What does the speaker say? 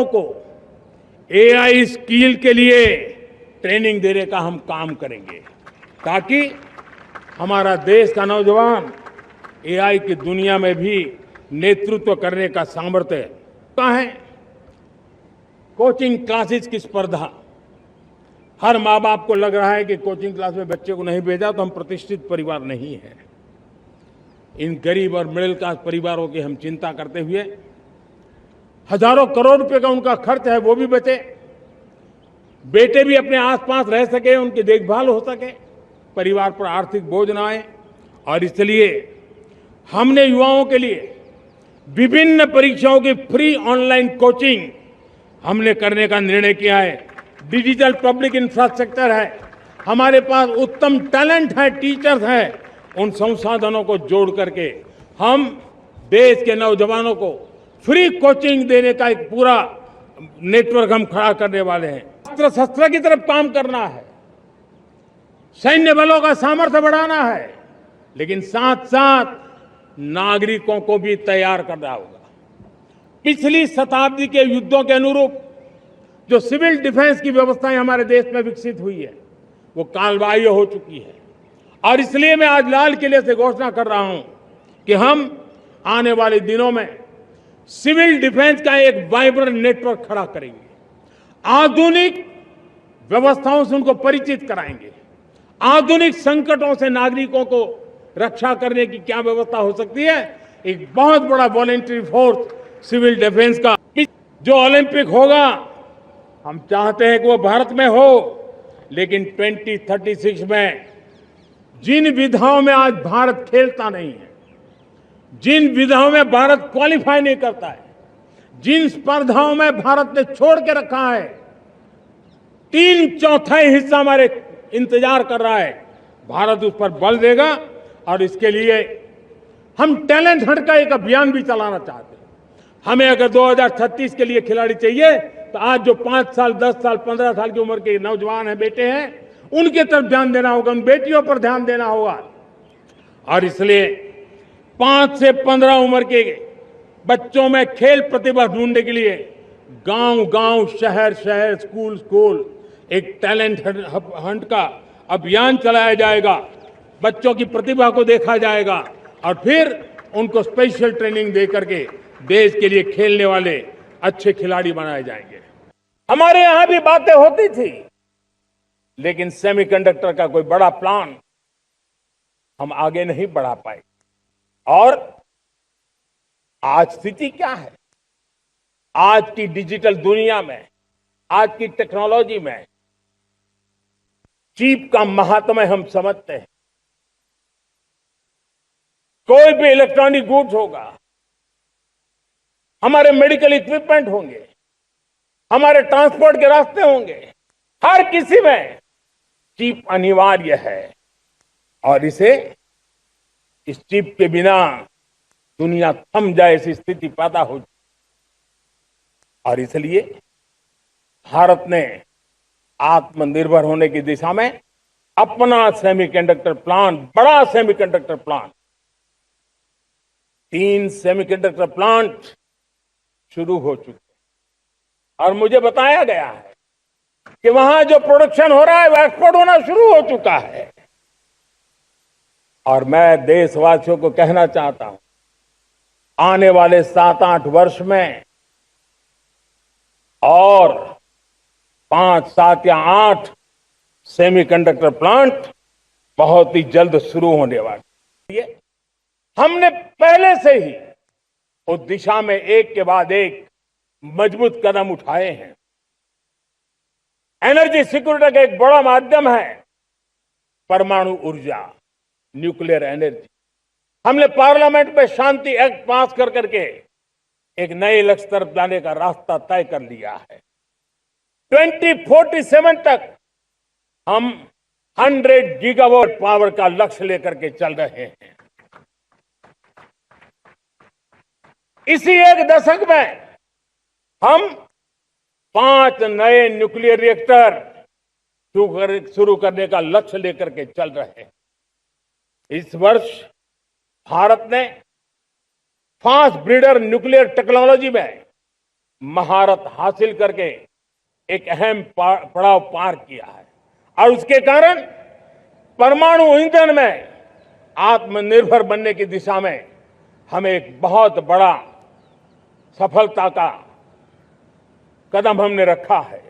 को AI skill के लिए ट्रेनिंग देने का हम काम करेंगे ताकि हमारा देश का नौजवान एआई की दुनिया में भी नेतृत्व करने का सामर्थ्य का है। कोचिंग क्लासेस की स्पर्धा, हर माँ बाप को लग रहा है कि कोचिंग क्लास में बच्चे को नहीं भेजा तो हम प्रतिष्ठित परिवार नहीं है। इन गरीब और मिडिल क्लास परिवारों की हम चिंता करते हुए हजारों करोड़ रुपए का उनका खर्च है वो भी बचे, बेटे भी अपने आसपास रह सके, उनकी देखभाल हो सके, परिवार पर आर्थिक बोझ ना आए। और इसलिए हमने युवाओं के लिए विभिन्न परीक्षाओं की फ्री ऑनलाइन कोचिंग हमने करने का निर्णय किया है। डिजिटल पब्लिक इंफ्रास्ट्रक्चर है, हमारे पास उत्तम टैलेंट है, टीचर्स हैं, उन संसाधनों को जोड़ करके हम देश के नौजवानों को फ्री कोचिंग देने का एक पूरा नेटवर्क हम खड़ा करने वाले हैं। अस्त्र शस्त्र की तरफ काम करना है, सैन्य बलों का सामर्थ्य बढ़ाना है, लेकिन साथ साथ नागरिकों को भी तैयार करना होगा। पिछली शताब्दी के युद्धों के अनुरूप जो सिविल डिफेंस की व्यवस्थाएं हमारे देश में विकसित हुई है वो कालबाह्य हो चुकी है। और इसलिए मैं आज लाल किले से घोषणा कर रहा हूं कि हम आने वाले दिनों में सिविल डिफेंस का एक वाइब्रेंट नेटवर्क खड़ा करेंगे, आधुनिक व्यवस्थाओं से उनको परिचित कराएंगे, आधुनिक संकटों से नागरिकों को रक्षा करने की क्या व्यवस्था हो सकती है। एक बहुत बड़ा वॉलेंटरी फोर्स सिविल डिफेंस का जो ओलंपिक होगा, हम चाहते हैं कि वो भारत में हो, लेकिन 2036 में जिन विधाओं में आज भारत खेलता नहीं है, जिन विधाओं में भारत क्वालिफाई नहीं करता है, जिन स्पर्धाओं में भारत ने छोड़ के रखा है, 3/4 हिस्सा हमारे इंतजार कर रहा है, भारत उस पर बल देगा। और इसके लिए हम टैलेंट हंट का एक अभियान भी चलाना चाहते हैं। हमें अगर 2036 के लिए खिलाड़ी चाहिए तो आज जो 5 साल, 10 साल, 15 साल की उम्र के नौजवान हैं, बेटे हैं, उनके तरफ ध्यान देना होगा, उन बेटियों पर ध्यान देना होगा। और इसलिए 5 से 15 उम्र के बच्चों में खेल प्रतिभा ढूंढने के लिए गांव गांव, शहर शहर, स्कूल स्कूल एक टैलेंट हंट का अभियान चलाया जाएगा। बच्चों की प्रतिभा को देखा जाएगा और फिर उनको स्पेशल ट्रेनिंग दे करके देश के लिए खेलने वाले अच्छे खिलाड़ी बनाए जाएंगे। हमारे यहां भी बातें होती थी, लेकिन सेमीकंडक्टर का कोई बड़ा प्लान हम आगे नहीं बढ़ा पाए। और आज स्थिति क्या है? आज की डिजिटल दुनिया में, आज की टेक्नोलॉजी में चिप का महात्म्य हम समझते हैं। कोई भी इलेक्ट्रॉनिक गुड्स होगा, हमारे मेडिकल इक्विपमेंट होंगे, हमारे ट्रांसपोर्ट के रास्ते होंगे, हर किसी में चिप अनिवार्य है। और इस चिप के बिना दुनिया थम जाए ऐसी स्थिति पैदा हो। और इसलिए भारत ने आत्मनिर्भर होने की दिशा में अपना सेमीकंडक्टर प्लांट, बड़ा सेमीकंडक्टर प्लांट, 3 सेमीकंडक्टर प्लांट शुरू हो चुके हैं। और मुझे बताया गया है कि वहां जो प्रोडक्शन हो रहा है वो एक्सपोर्ट होना शुरू हो चुका है। और मैं देशवासियों को कहना चाहता हूं, आने वाले 7-8 वर्ष में और 5, 7 या 8 सेमीकंडक्टर प्लांट बहुत ही जल्द शुरू होने वाले। हमने पहले से ही उस दिशा में एक के बाद एक मजबूत कदम उठाए हैं। एनर्जी सिक्योरिटी का एक बड़ा माध्यम है परमाणु ऊर्जा, न्यूक्लियर एनर्जी। हमने पार्लियामेंट में शांति एक्ट पास कर करके एक नए लक्ष्य तरफ जाने का रास्ता तय कर लिया है। 2047 तक हम 100 गीगावाट पावर का लक्ष्य लेकर के चल रहे हैं। इसी एक दशक में हम 5 नए न्यूक्लियर रिएक्टर शुरू करने का लक्ष्य लेकर के चल रहे हैं। इस वर्ष भारत ने फास्ट ब्रीडर न्यूक्लियर टेक्नोलॉजी में महारत हासिल करके एक अहम पड़ाव पार किया है और उसके कारण परमाणु ईंधन में आत्मनिर्भर बनने की दिशा में हमें एक बहुत बड़ा सफलता का कदम हमने रखा है।